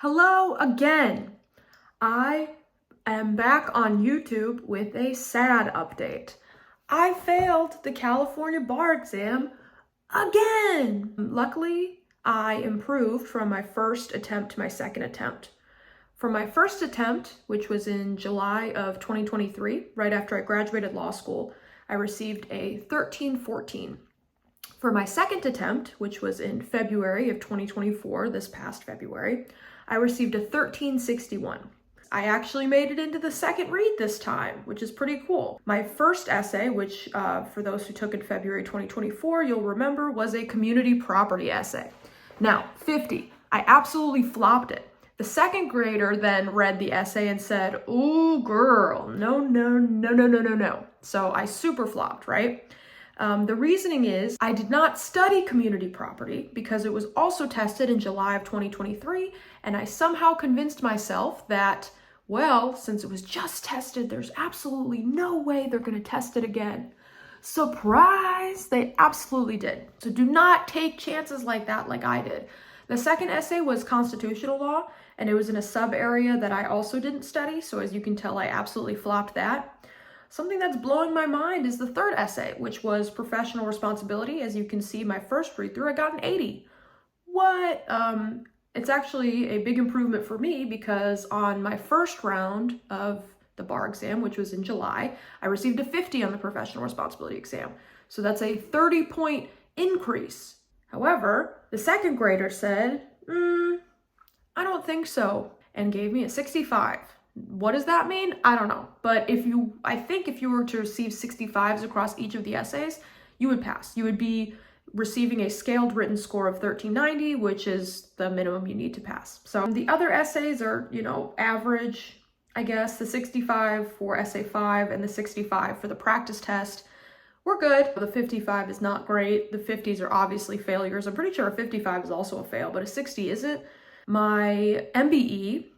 Hello again. I am back on YouTube with a sad update. I failed the California bar exam again. Luckily, I improved from my first attempt to my second attempt. For my first attempt, which was in July of 2023, right after I graduated law school, I received a 1314. For my second attempt, which was in February of 2024, this past February, I received a 1361. I actually made it into the second read this time, which is pretty cool. My first essay, which for those who took in February 2024, you'll remember was a community property essay. Now, 50, I absolutely flopped it. The second grader then read the essay and said, "Ooh, girl, no. So I super flopped, right? The reasoning is I did not study community property because it was also tested in July of 2023, and I somehow convinced myself that, well, since it was just tested, there's absolutely no way they're going to test it again. Surprise! They absolutely did. So do not take chances like that like I did. The second essay was constitutional law, and it was in a sub area that I also didn't study, so as you can tell, I absolutely flopped that. Something that's blowing my mind is the third essay, which was professional responsibility. As you can see, my first read through, I got an 80. What? It's actually a big improvement for me because on my first round of the bar exam, which was in July, I received a 50 on the professional responsibility exam. So that's a 30-point increase. However, the second grader said, I don't think so, and gave me a 65. What does that mean? I don't know. But I think if you were to receive 65s across each of the essays, you would pass. You would be receiving a scaled written score of 1390, which is the minimum you need to pass. So the other essays are, average, I guess. The 65 for essay 5 and the 65 for the practice test were good. The 55 is not great. The 50s are obviously failures. I'm pretty sure a 55 is also a fail, but a 60 isn't. My MBE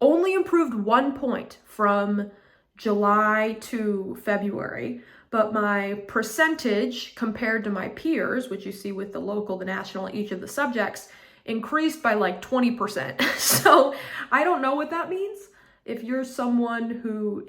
only improved 1 point from July to February, but my percentage compared to my peers, which you see with the local, the national, each of the subjects, increased by like 20%. So I don't know what that means. If you're someone who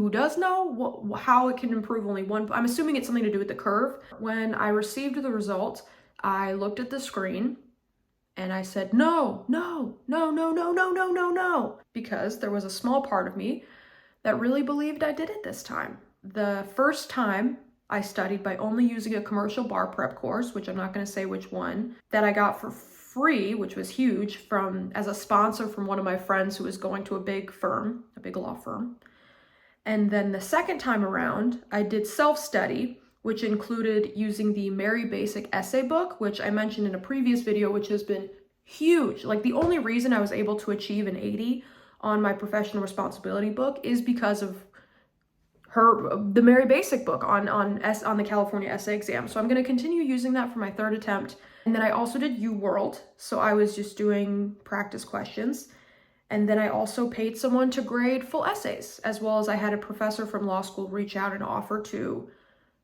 does know how it can improve only 1, I'm assuming it's something to do with the curve. When I received the result, I looked at the screen and I said, no, because there was a small part of me that really believed I did it this time. The first time I studied by only using a commercial bar prep course, which I'm not going to say which one, that I got for free, which was huge, as a sponsor from one of my friends who was going to a big law firm. And then the second time around, I did self-study, which included using the Mary Basic essay book, which I mentioned in a previous video, which has been huge. Like the only reason I was able to achieve an 80 on my professional responsibility book is because of the Mary Basic book on the California essay exam. So I'm going to continue using that for my third attempt. And then I also did UWorld. So I was just doing practice questions. And then I also paid someone to grade full essays, as well as I had a professor from law school reach out and offer to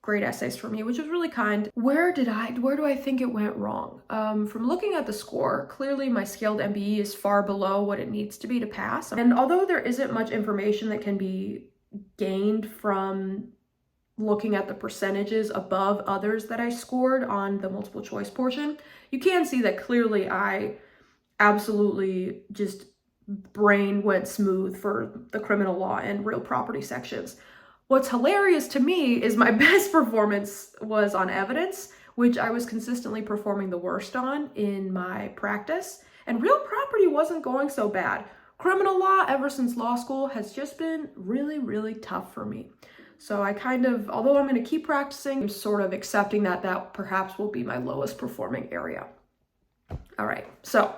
grade essays for me, which was really kind. Where do I think it went wrong? From looking at the score, clearly my scaled MBE is far below what it needs to be to pass. And although there isn't much information that can be gained from looking at the percentages above others that I scored on the multiple choice portion, you can see that clearly I absolutely just brain went smooth for the criminal law and real property sections. What's hilarious to me is my best performance was on evidence, which I was consistently performing the worst on in my practice, and real property wasn't going so bad. Criminal law, ever since law school, has just been really, really tough for me. So I although I'm going to keep practicing, I'm sort of accepting that perhaps will be my lowest performing area. All right, so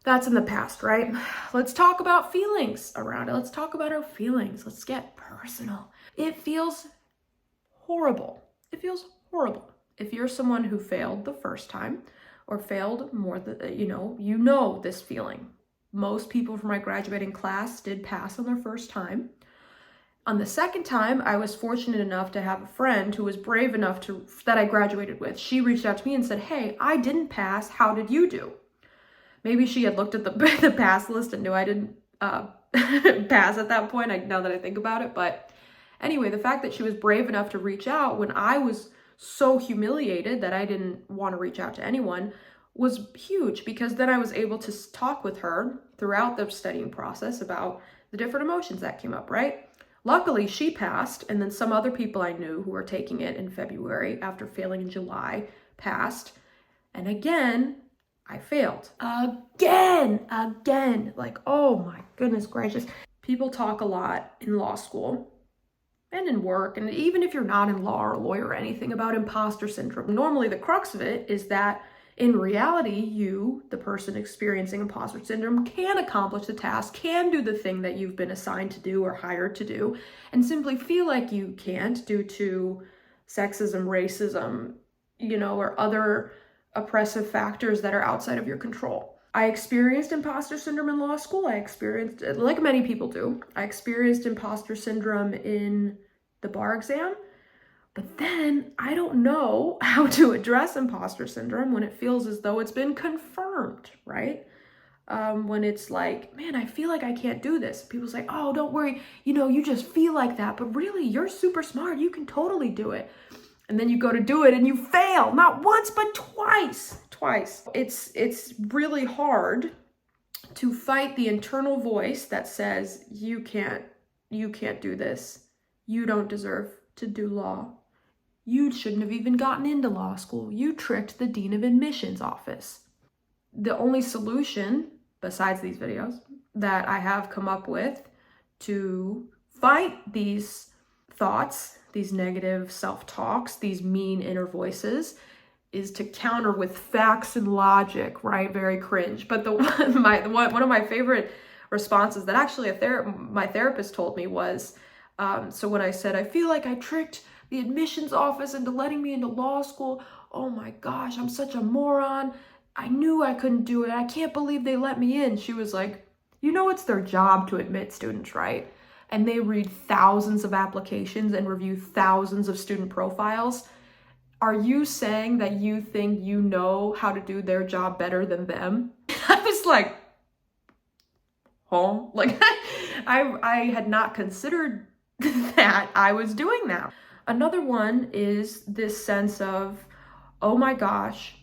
that's in the past, right? Let's talk about feelings around it. Let's talk about our feelings. Let's get personal. It feels horrible. It feels horrible. If you're someone who failed the first time or failed more than, you know this feeling. Most people from my graduating class did pass on their first time. On the second time, I was fortunate enough to have a friend who was brave enough that I graduated with. She reached out to me and said, "Hey, I didn't pass. How did you do?" Maybe she had looked at the pass list and knew I didn't pass at that point, now that I think about it. But anyway, the fact that she was brave enough to reach out when I was so humiliated that I didn't want to reach out to anyone was huge, because then I was able to talk with her throughout the studying process about the different emotions that came up, right? Luckily, she passed, and then some other people I knew who were taking it in February after failing in July passed. And again, I failed. Again. Like, oh my goodness gracious. People talk a lot in law school and in work, and even if you're not in law or a lawyer or anything, about imposter syndrome. Normally, the crux of it is that in reality, you, the person experiencing imposter syndrome, can accomplish the task, can do the thing that you've been assigned to do or hired to do, and simply feel like you can't due to sexism, racism, or other oppressive factors that are outside of your control. I experienced imposter syndrome in law school. I experienced, like many people do, I experienced imposter syndrome in the bar exam. But then I don't know how to address imposter syndrome when it feels as though it's been confirmed, right? When it's like, man, I feel like I can't do this. People say, oh, don't worry, you just feel like that. But really, you're super smart. You can totally do it. And then you go to do it and you fail, not once, but twice. It's really hard to fight the internal voice that says, you can't do this. You don't deserve to do law. You shouldn't have even gotten into law school. You tricked the dean of admissions office. The only solution, besides these videos, that I have come up with to fight these thoughts, these negative self-talks, these mean inner voices, is to counter with facts and logic, right? Very cringe. But one of my favorite responses that actually my therapist told me was, so when I said, I feel like I tricked the admissions office into letting me into law school. Oh my gosh, I'm such a moron. I knew I couldn't do it. I can't believe they let me in. She was like, it's their job to admit students, right? And they read thousands of applications and review thousands of student profiles. Are you saying that you think you know how to do their job better than them? I was like, like I had not considered that I was doing that. Another one is this sense of, oh my gosh,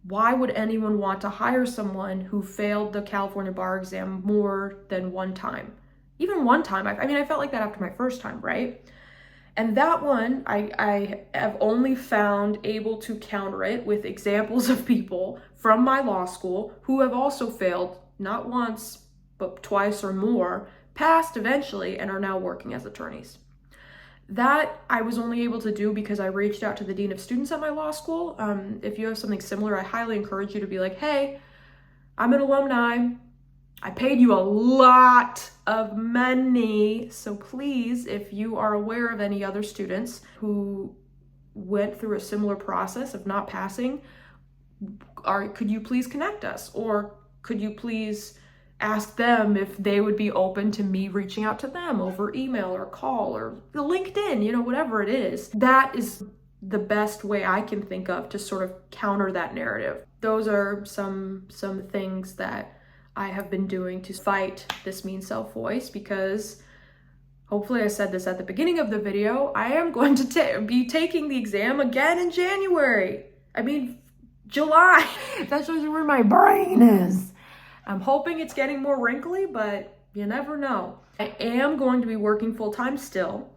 why would anyone want to hire someone who failed the California bar exam more than one time? Even one time. I felt like that after my first time, right? And that one, I have only found able to counter it with examples of people from my law school who have also failed, not once, but twice or more, passed eventually, and are now working as attorneys. That I was only able to do because I reached out to the dean of students at my law school. If you have something similar, I highly encourage you to be like, hey, I'm an alumni. I paid you a lot of money. So please, if you are aware of any other students who went through a similar process of not passing, could you please connect us? Or could you please ask them if they would be open to me reaching out to them over email or call or LinkedIn, whatever it is. That is the best way I can think of to sort of counter that narrative. Those are some things that I have been doing to fight this mean self-voice, because hopefully I said this at the beginning of the video, I am going to be taking the exam again in January. July. That shows you where my brain is. I'm hoping it's getting more wrinkly, but you never know. I am going to be working full-time still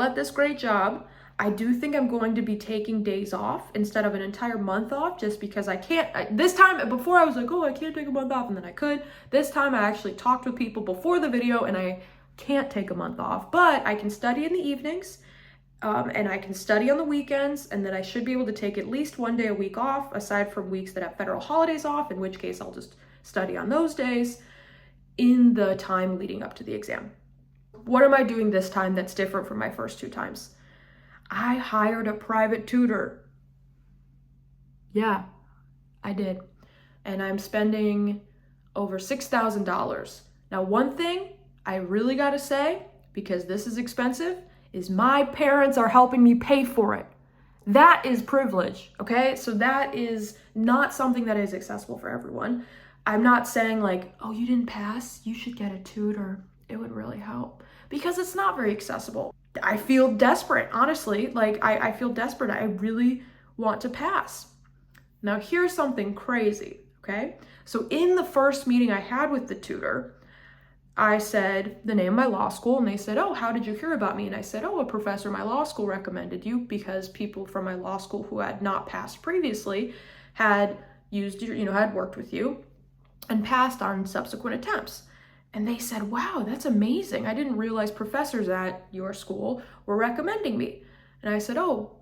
at this great job. I do think I'm going to be taking days off instead of an entire month off, just because I can't. This time, before I was like, oh, I can't take a month off, and then I could. This time I actually talked with people before the video, and I can't take a month off, but I can study in the evenings, and I can study on the weekends, and then I should be able to take at least one day a week off, aside from weeks that have federal holidays off, in which case I'll just study on those days in the time leading up to the exam. What am I doing this time that's different from my first two times? I hired a private tutor. Yeah, I did. And I'm spending over $6,000. Now, one thing I really gotta say, because this is expensive, is my parents are helping me pay for it. That is privilege, okay? So that is not something that is accessible for everyone. I'm not saying like, oh, you didn't pass, you should get a tutor. It would really help, because it's not very accessible. I feel desperate, honestly. Like, I feel desperate. I really want to pass. Now, here's something crazy, okay? So in the first meeting I had with the tutor, I said the name of my law school, and they said, oh, how did you hear about me? And I said, oh, a professor at my law school recommended you because people from my law school who had not passed previously had had worked with you and passed on subsequent attempts. And they said, wow, that's amazing. I didn't realize professors at your school were recommending me. And I said, oh,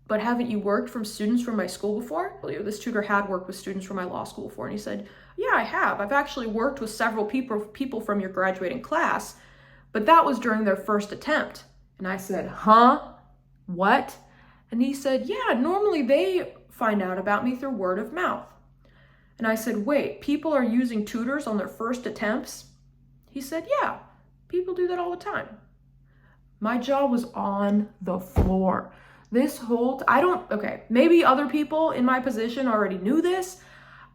but haven't you worked from students from my school before? This tutor had worked with students from my law school before. And he said, yeah, I have. I've actually worked with several people from your graduating class, but that was during their first attempt. And I said, huh? What? And he said, yeah, normally they find out about me through word of mouth. And I said, wait, people are using tutors on their first attempts? He said, yeah, people do that all the time. My jaw was on the floor. Maybe other people in my position already knew this.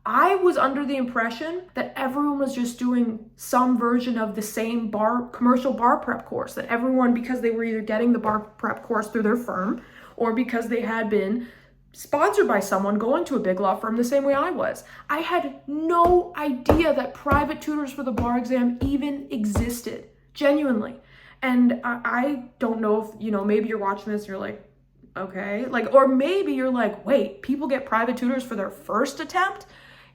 I was under the impression that everyone was just doing some version of the same commercial bar prep course, that everyone, because they were either getting the bar prep course through their firm or because they had been sponsored by someone going to a big law firm the same way I was. I had no idea that private tutors for the bar exam even existed, genuinely. And I don't know if, maybe you're watching this and you're like, okay, or maybe you're like, wait, people get private tutors for their first attempt?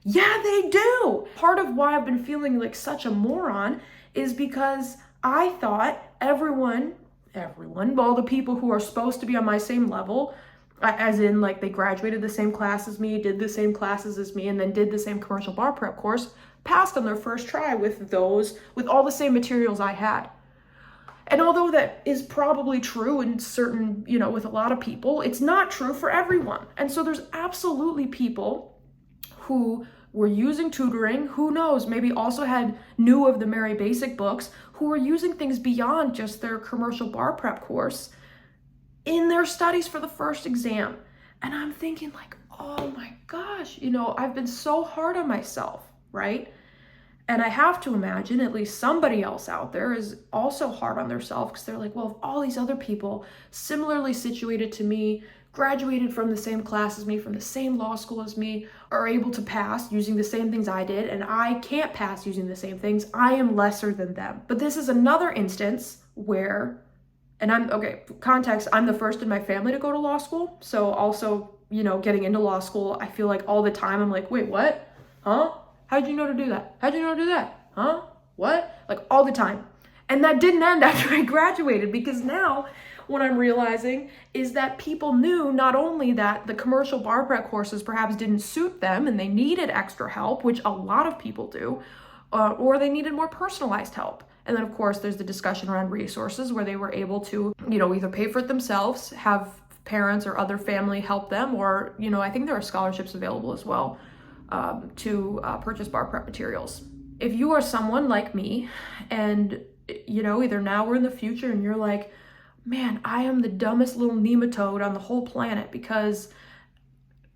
Yeah, they do. Part of why I've been feeling like such a moron is because I thought everyone, all the people who are supposed to be on my same level, as in like they graduated the same class as me, did the same classes as me, and then did the same commercial bar prep course, passed on their first try with all the same materials I had. And although that is probably true in certain, with a lot of people, it's not true for everyone. And so there's absolutely people who were using tutoring, who knows, maybe also knew of the Mary Basic books, who were using things beyond just their commercial bar prep course in their studies for the first exam. And I'm thinking like, oh my gosh, I've been so hard on myself, right? And I have to imagine at least somebody else out there is also hard on themselves, because they're like, well, if all these other people similarly situated to me, graduated from the same class as me, from the same law school as me, are able to pass using the same things I did, and I can't pass using the same things, I am lesser than them. But this is another instance where, context, I'm the first in my family to go to law school. So also, getting into law school, I feel like all the time I'm like, wait, what? Huh? How'd you know to do that? How'd you know to do that? Huh? What? Like all the time. And that didn't end after I graduated, because now what I'm realizing is that people knew not only that the commercial bar prep courses perhaps didn't suit them and they needed extra help, which a lot of people do, or they needed more personalized help. And then of course there's the discussion around resources where they were able to, either pay for it themselves, have parents or other family help them, or, I think there are scholarships available as well to purchase bar prep materials. If you are someone like me and, either now or in the future, and you're like, man, I am the dumbest little nematode on the whole planet because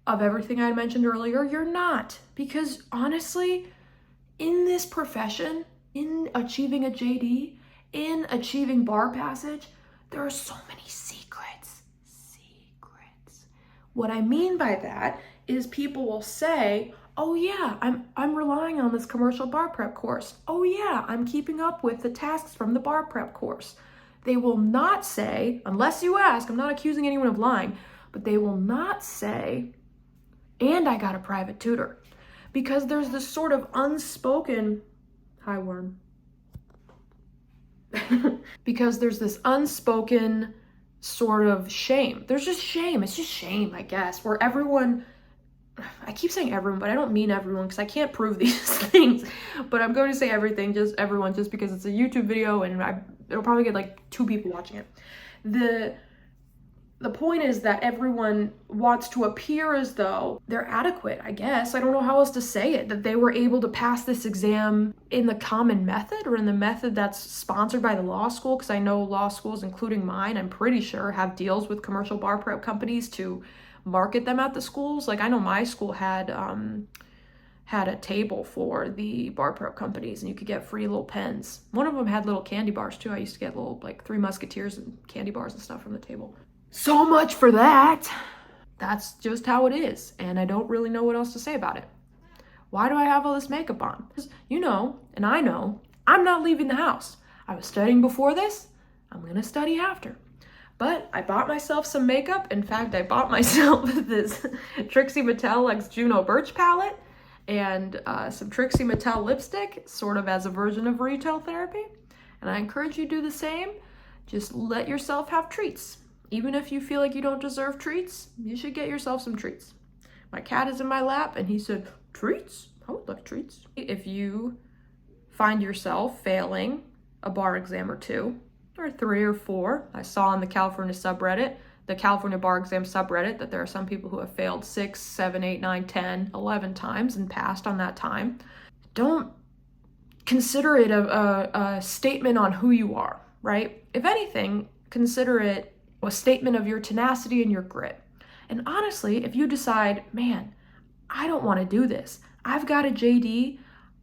of everything I mentioned earlier, you're not. Because honestly, in this profession, in achieving a JD, in achieving bar passage, there are so many secrets. What I mean by that is people will say, oh yeah, I'm relying on this commercial bar prep course. Oh yeah, I'm keeping up with the tasks from the bar prep course. They will not say, unless you ask, I'm not accusing anyone of lying, but they will not say, and I got a private tutor. Because there's this sort of unspoken, hi worm. Because there's this unspoken sort of shame. There's just shame. It's just shame, I guess, where everyone, I keep saying everyone, but I don't mean everyone because I can't prove these things. But I'm going to say everything, just everyone, just because it's a YouTube video and it'll probably get like 2 people watching it. The point is that everyone wants to appear as though they're adequate, I guess. I don't know how else to say it, that they were able to pass this exam in the common method or in the method that's sponsored by the law school, because I know law schools, including mine, I'm pretty sure have deals with commercial bar prep companies to market them at the schools. Like I know my school had had a table for the bar prep companies, and you could get free little pens. One of them had little candy bars too. I used to get little like Three Musketeers and candy bars and stuff from the table. So much for that. That's just how it is, and I don't really know what else to say about it. Why do I have all this makeup on? You know, and I know, I'm not leaving the house. I was studying before this, I'm gonna study after. But I bought myself some makeup. In fact, I bought myself this Trixie Mattel X Juno Birch palette and some Trixie Mattel lipstick, sort of as a version of retail therapy. And I encourage you to do the same. Just let yourself have treats. Even if you feel like you don't deserve treats, you should get yourself some treats. My cat is in my lap and he said, treats? I would like treats. If you find yourself failing a bar exam or 2, or 3 or 4, I saw on the California subreddit, the California bar exam subreddit, that there are some people who have failed 6, 7, 8, 9, 10, 11 times and passed on that time. Don't consider it a statement on who you are, right? If anything, consider it a statement of your tenacity and your grit. And honestly, if you decide, man, I don't want to do this, I've got a JD,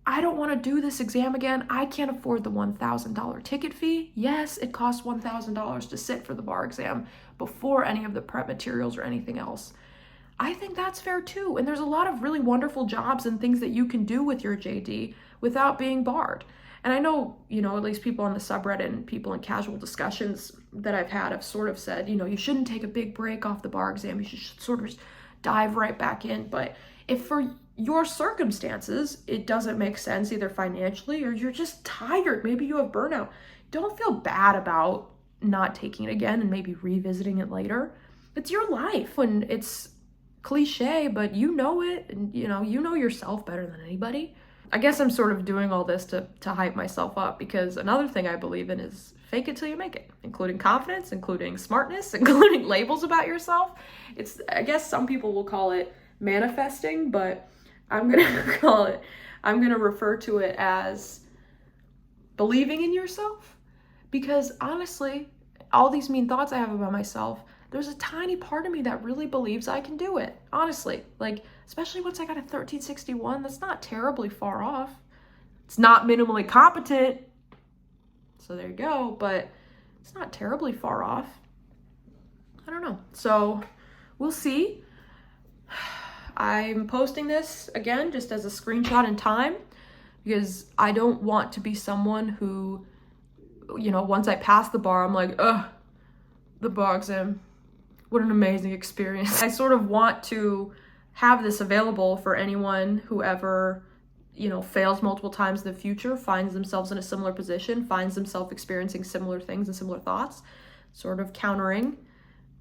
I don't want to do this exam again, I can't afford the $1,000 ticket fee. Yes, it costs $1,000 to sit for the bar exam before any of the prep materials or anything else. I think that's fair too. And there's a lot of really wonderful jobs and things that you can do with your JD without being barred. And I know, at least people on the subreddit and people in casual discussions that I've had have sort of said, you shouldn't take a big break off the bar exam. You should sort of dive right back in. But if for your circumstances, it doesn't make sense either financially or you're just tired, maybe you have burnout, don't feel bad about not taking it again and maybe revisiting it later. It's your life, and it's cliche, but you know it, and you know yourself better than anybody. I guess I'm sort of doing all this to hype myself up, because another thing I believe in is fake it till you make it, including confidence, including smartness, including labels about yourself. I guess some people will call it manifesting, but I'm gonna refer to it as believing in yourself, because honestly, all these mean thoughts I have about myself, there's a tiny part of me that really believes I can do it. Honestly, especially once I got a 1361, that's not terribly far off. It's not minimally competent, so there you go, but it's not terribly far off. I don't know. So we'll see. I'm posting this again just as a screenshot in time, because I don't want to be someone who, once I pass the bar, I'm like, ugh, the bar exam, what an amazing experience. I sort of want to have this available for anyone who ever, fails multiple times in the future, finds themselves in a similar position, finds themselves experiencing similar things and similar thoughts, sort of countering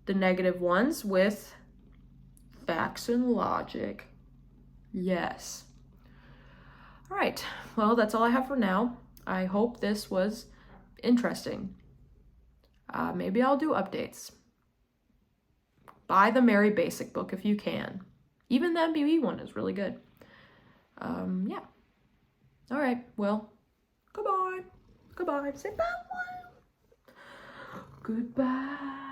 the negative ones with facts and logic. Yes. All right. Well, that's all I have for now. I hope this was interesting. Maybe I'll do updates. Buy the Mary Basic book if you can. Even the MBE one is really good. Yeah. All right. Well, goodbye. Goodbye. Say bye. Goodbye.